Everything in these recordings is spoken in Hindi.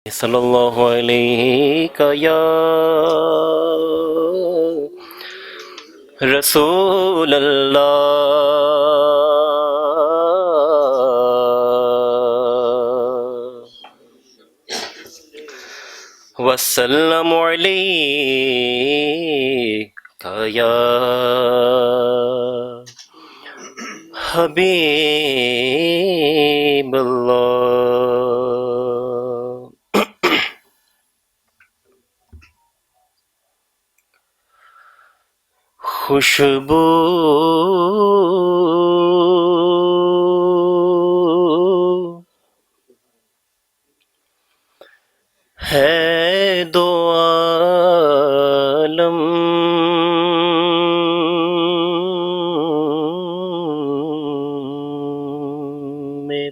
सल्लल्लाहु अलैहि या रसूल अल्लाह वसल्लम अलैका या हबीब अल्लाह। खुशबू है दो आलम में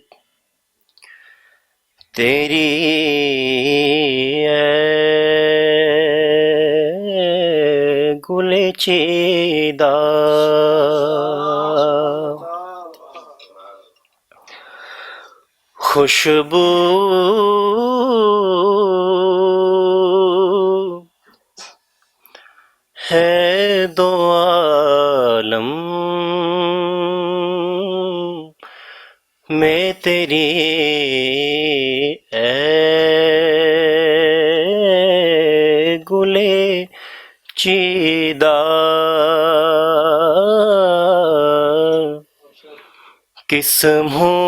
तेरी गुले चीदा खुशबू है दो आलम में तेरी गुले चीदा किस्मों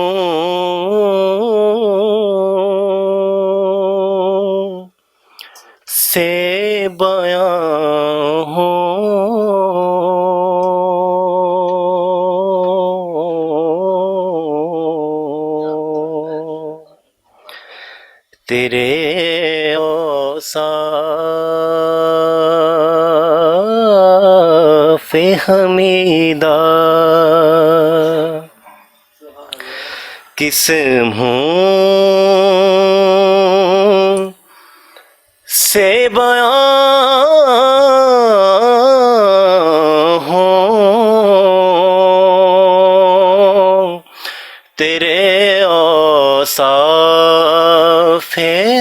से बयां हो तेरे औसाफ़े हमीदा किस्मों से बयां हो तेरे औसाफ़े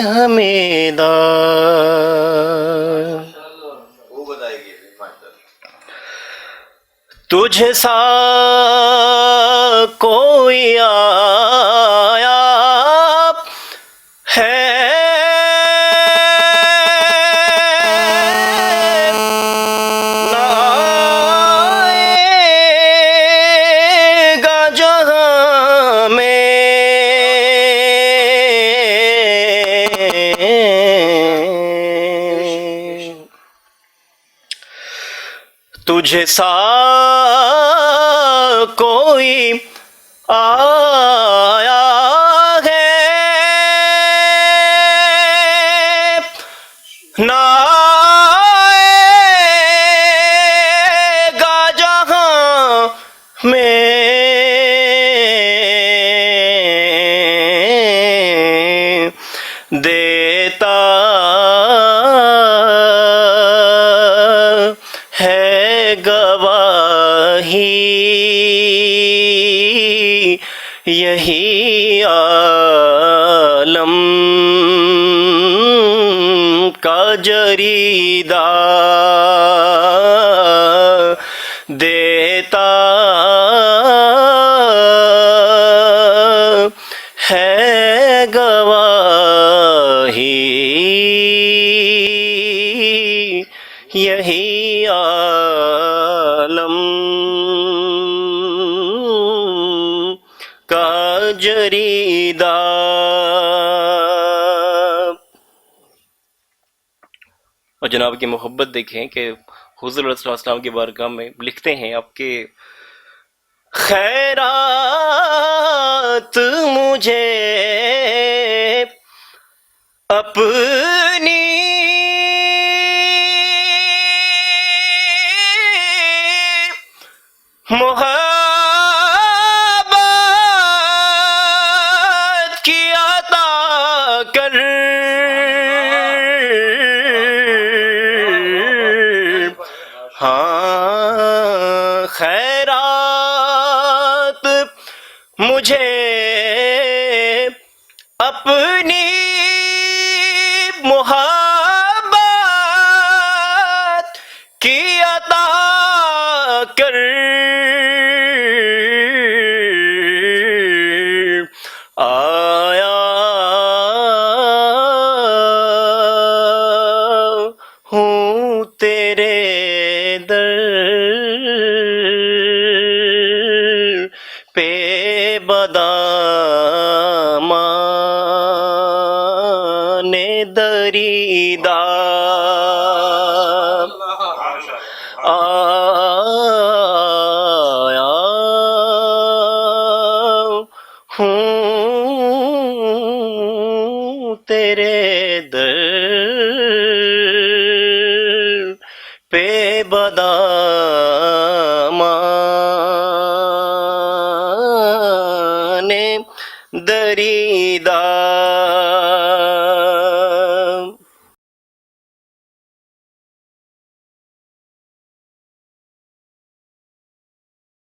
हमीदा। तुझे सा कोई आया है ना आएगा जहां में तुझे सा कोई आया है ना आएगा जहां में देता है गवाही यही आलम का जरीदा देता है गवाही यही आलम का जरीदा। और जनाब की मोहब्बत देखें कि हुज़ूर सल्लल्लाहु अलैहि वसल्लम की बारगाह में लिखते हैं आपके खैरात मुझे अपनी मोहब्बत की अता कर हाँ खैरात मुझे अपनी ने दरीदा आया हूँ तेरे दर